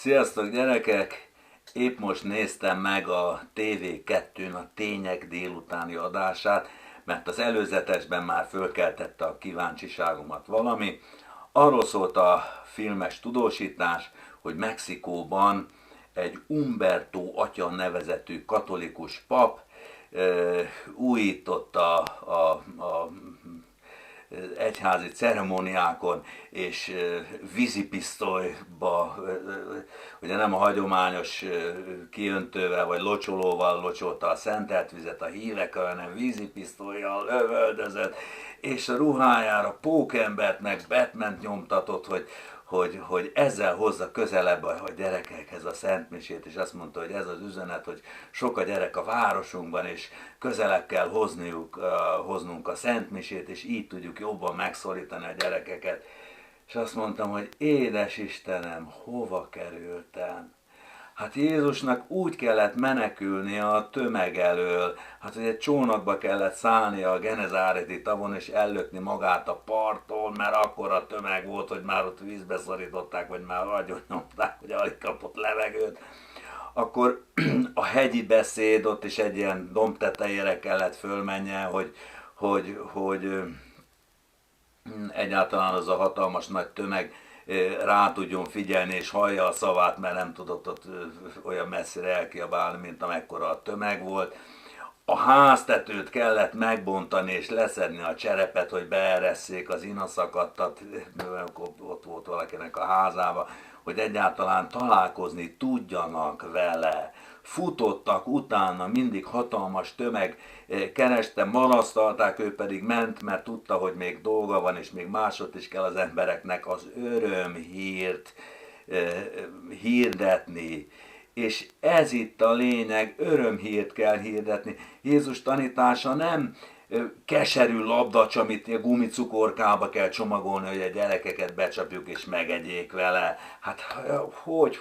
Sziasztok gyerekek! Épp most néztem meg a TV2-n a Tények délutáni adását, mert az előzetesben már fölkeltette a kíváncsiságomat valami. Arról szólt a filmes tudósítás, hogy Mexikóban egy Umberto atya nevezetű katolikus pap újította a egyházi ceremóniákon, és vízipisztolyba, ugye nem a hagyományos kiöntővel vagy locsolóval locsolta a szentelt vizet a hívekkel, hanem vízipisztollyal lövöldözött, és a ruhájára pókembert meg Batman nyomtatott, hogy ezzel hozza közelebb a gyerekekhez a szentmisét, és azt mondta, hogy ez az üzenet, hogy sok a gyerek a városunkban, és közelebb kell hoznunk a szentmisét, és így tudjuk jobban megszólítani a gyerekeket. És azt mondtam, hogy édes Istenem, hova kerültem? Hát Jézusnak úgy kellett menekülnie a tömeg elől, hát hogy egy csónakba kellett szállnia a Genezáreti tavon és ellökni magát a parttól, mert akkora tömeg volt, hogy már ott vízbe szorították, vagy már agyon nyomták, hogy alig kapott levegőt. Akkor a hegyi beszéd, ott is egy ilyen domb tetejére kellett fölmenjen, hogy egyáltalán az a hatalmas nagy tömeg rá tudjon figyelni és hallja a szavát, mert nem tudott ott olyan messzire elkiabálni, mint amekkora a tömeg volt. A háztetőt kellett megbontani és leszedni a cserepet, hogy beeresszék az inaszakadtat, ott volt valakinek a házába, hogy egyáltalán találkozni tudjanak vele. Futottak utána, mindig hatalmas tömeg kereste, marasztalták, ő pedig ment, mert tudta, hogy még dolga van, és még másod is kell az embereknek az örömhírt hirdetni. És ez itt a lényeg, örömhírt kell hirdetni. Jézus tanítása nem keserű labdacs, amit a gumicukorkába kell csomagolni, hogy a gyerekeket becsapjuk és megegyék vele. Hát hogy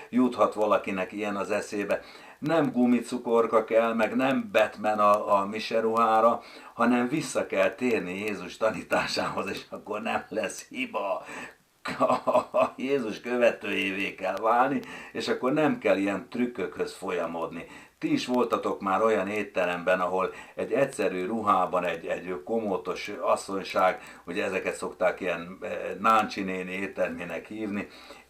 juthat valakinek ilyen az eszébe? Nem gumicukorka kell, meg nem Batman a miseruhára, hanem vissza kell térni Jézus tanításához, és akkor nem lesz hiba. Jézus követőjévé kell válni, és akkor nem kell ilyen trükkökhöz folyamodni. Ti is voltatok már olyan étteremben, ahol egy egyszerű ruhában egy komótos asszonyság, ugye ezeket szokták ilyen Náncsi néni éttermének hívni,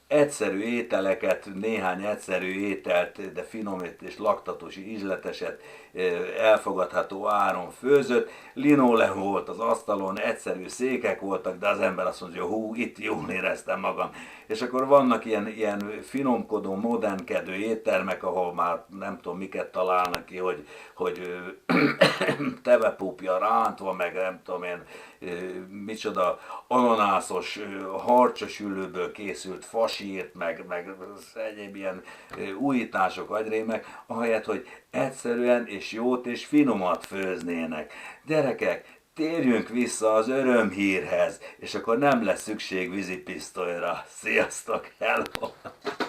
egyszerű ételeket, néhány egyszerű ételt, de finom és laktatós ízleteset elfogadható áron főzött, linoleum volt az asztalon, egyszerű székek voltak, de az ember azt mondja, hú, itt jól éreztem magam. És akkor vannak ilyen finomkodó, modernkedő éttermek, ahol már nem tudom miket találnak ki, hogy tevepupja rántva, meg nem tudom én, micsoda ananászos, harcsos ülőből készült fasírt, meg egyéb ilyen újítások, agyrémek, ahelyett, hogy egyszerűen és jót és finomat főznének. Gyerekek, térjünk vissza az örömhírhez, és akkor nem lesz szükség vízipisztolyra. Sziasztok, hello!